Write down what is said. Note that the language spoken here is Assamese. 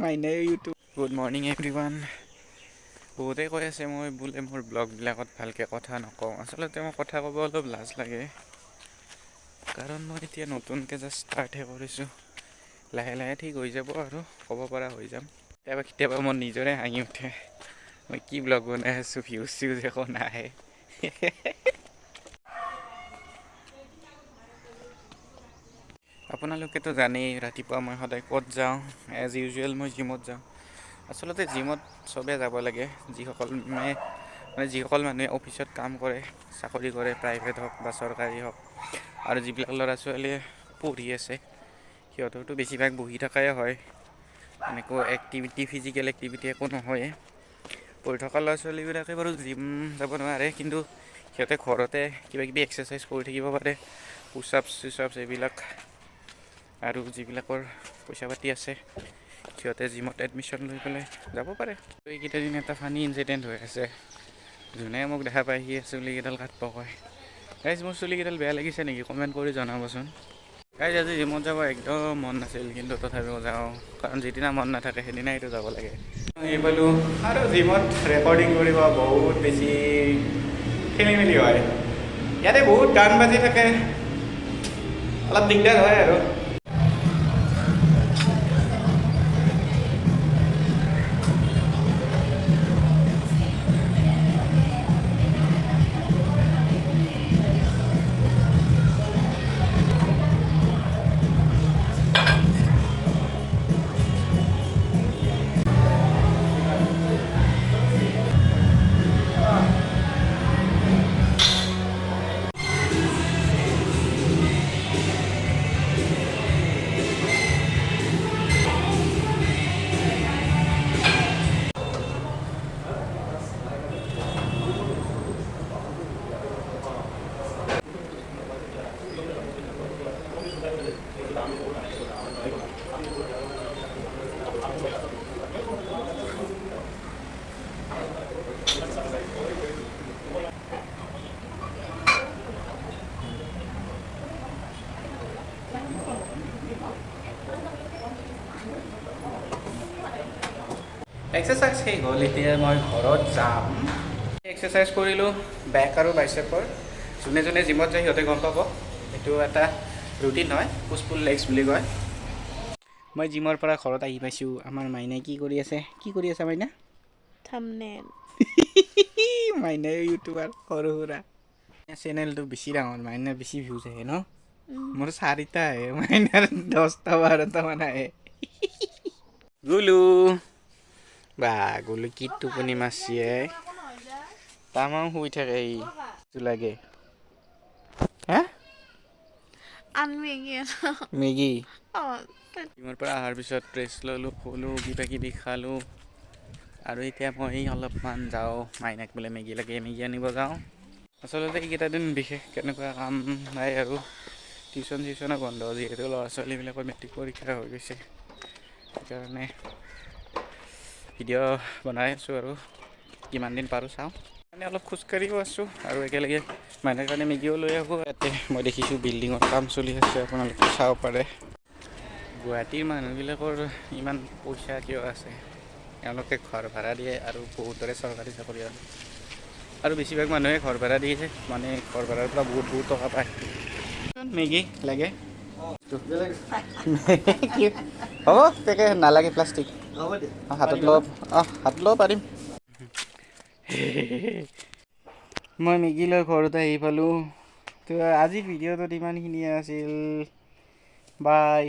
মাই নে ইউটিউব। Good morning everyone. বহুতে কৈ আছে মই বোলে মোৰ ব্লগবিলাকত ভালকৈ কথা নকওঁ। আচলতে মই কথা ক'ব অলপ লাজ লাগে, কাৰণ মই এতিয়া নতুনকৈ জাষ্ট ষ্টাৰ্টহে কৰিছোঁ। লাহে লাহে ঠিক হৈ যাব আৰু ক'ব পৰা হৈ যাম। কেতিয়াবা মোৰ নিজৰে হাঁহি উঠে, মই কি ব্লগ বনাই আছোঁ, ভিউজ চিউজ একো নাহে। আপোনালোকেতো জানেই ৰাতিপুৱা মই সদায় ক'ত যাওঁ। এজ ইউজুৱেল মই জিমত যাওঁ। আচলতে জিমত চবেই যাব লাগে, যিসকল মানুহে অফিচত কাম কৰে, চাকৰি কৰে, প্ৰাইভেট হওক বা চৰকাৰী হওক, আৰু যিবিলাক ল'ৰা ছোৱালীয়ে পঢ়ি আছে সিহঁতৰতো বেছিভাগ বহি থকাই হয়। এনেকুৱা ফিজিকেল এক্টিভিটি একো নহয়েই। পঢ়ি থকা ল'ৰা ছোৱালীবিলাকে বাৰু জিম যাব নোৱাৰে, কিন্তু সিহঁতে ঘৰতে কিবাকিবি এক্সাৰচাইজ কৰি থাকিব পাৰে, পুছআপছ চুছআপছ এইবিলাক। আৰু যিবিলাকৰ পইচা পাতি আছে সিহঁতে জিমত এডমিশ্যন লৈ পেলাই যাব পাৰে। এইকেইটা দিন এটা ফানী ইনচিডেণ্ট হৈ আছে। যোনে মোক দেখা পায় সি চুলিকেইডাল কাটিব কয়। গাইজ মোৰ চুলিকেইডাল বেয়া লাগিছে নেকি কমেণ্ট কৰি জনাবচোন। গাইজ আজি জিমত যাব একদম মন নাছিল, কিন্তু তথাপিও যাওঁ, কাৰণ যিদিনা মন নাথাকে সেইদিনাইতো যাব লাগে। এইফালে আৰু জিমত ৰেকৰ্ডিং কৰিব বহুত বেছি খেলি মেলি হয়। ইয়াতে বহুত গান বাজি থাকে, অলপ দিগদাৰ হয় আৰু। এক্সাৰচাইজ শেষ হ'ল, এতিয়া মই ঘৰত যাম। এক্সাৰচাইজ কৰিলোঁ বেক আৰু বাইচেপৰ। যোনে যোনে জিমত যায় সিহঁতে গম পাব, এইটো এটা ৰুটিন হয়, পুছ পুল লেগছ বুলি কয়। মই জিমৰ পৰা ঘৰত আহি পাইছোঁ। আমাৰ মাইনাই কি কৰি আছে মাইনা? থাম্বনেইল। মাইনাই ইউটিউবাৰ সৰু সুৰা। চেনেলটো বেছি ডাঙৰ, মাইনাৰ বেছি ভিউজ আহে ন? মোৰ 4টা আহে, মাইনাৰ 10টা 12টা মান আহে। গুলু বা গুলু কি টোপনি মাৰছি তামাম শুই থাকে ই লাগে। হা মেগী। জিমৰ পৰা অহাৰ পিছত ৰেষ্ট ল'লোঁ, শুলোঁ, কিবা কিবি খালোঁ, আৰু এতিয়া মই অলপমান যাওঁ, মাইনাক বোলে মেগী লাগে, মেগী আনিব যাওঁ। আচলতে এইকেইটা দিন বিশেষ কেনেকুৱা কাম নাই আৰু, টিউশ্যন চিউশ্যনো বন্ধ, যিহেতু ল'ৰা ছোৱালীবিলাকৰ মেট্ৰিক পৰীক্ষা হৈ গৈছে। সেইকাৰণে ভিডিঅ' বনাই আছোঁ আৰু কিমান দিন পাৰোঁ চাওঁ। মানে অলপ খোজকাঢ়িও আছোঁ আৰু একেলগে মাইনাৰ কাৰণে মেগীও লৈ আহোঁ। ইয়াতে মই দেখিছোঁ বিল্ডিঙৰ কাম চলি আছে, আপোনালোকে চাব পাৰে। গুৱাহাটীৰ মানুহবিলাকৰ ইমান পইচা কিয় আছে? এওঁলোকে ঘৰ ভাড়া দিয়ে আৰু বহুতৰে চৰকাৰী চাকৰিয়াল, আৰু বেছিভাগ মানুহে ঘৰ ভাড়া দিয়ে, মানে ঘৰ ভাড়াৰ পৰা বহুত টকা পায়। মেগী লাগে? হ'ব তাকে নালাগে প্লাষ্টিক। হাতত ল'ব পাৰিম। মই মেগী লৈ ঘৰত আহি পালোঁ। তো আজিৰ ভিডিঅ'টোত ইমানখিনিয়ে আছিল। বাই।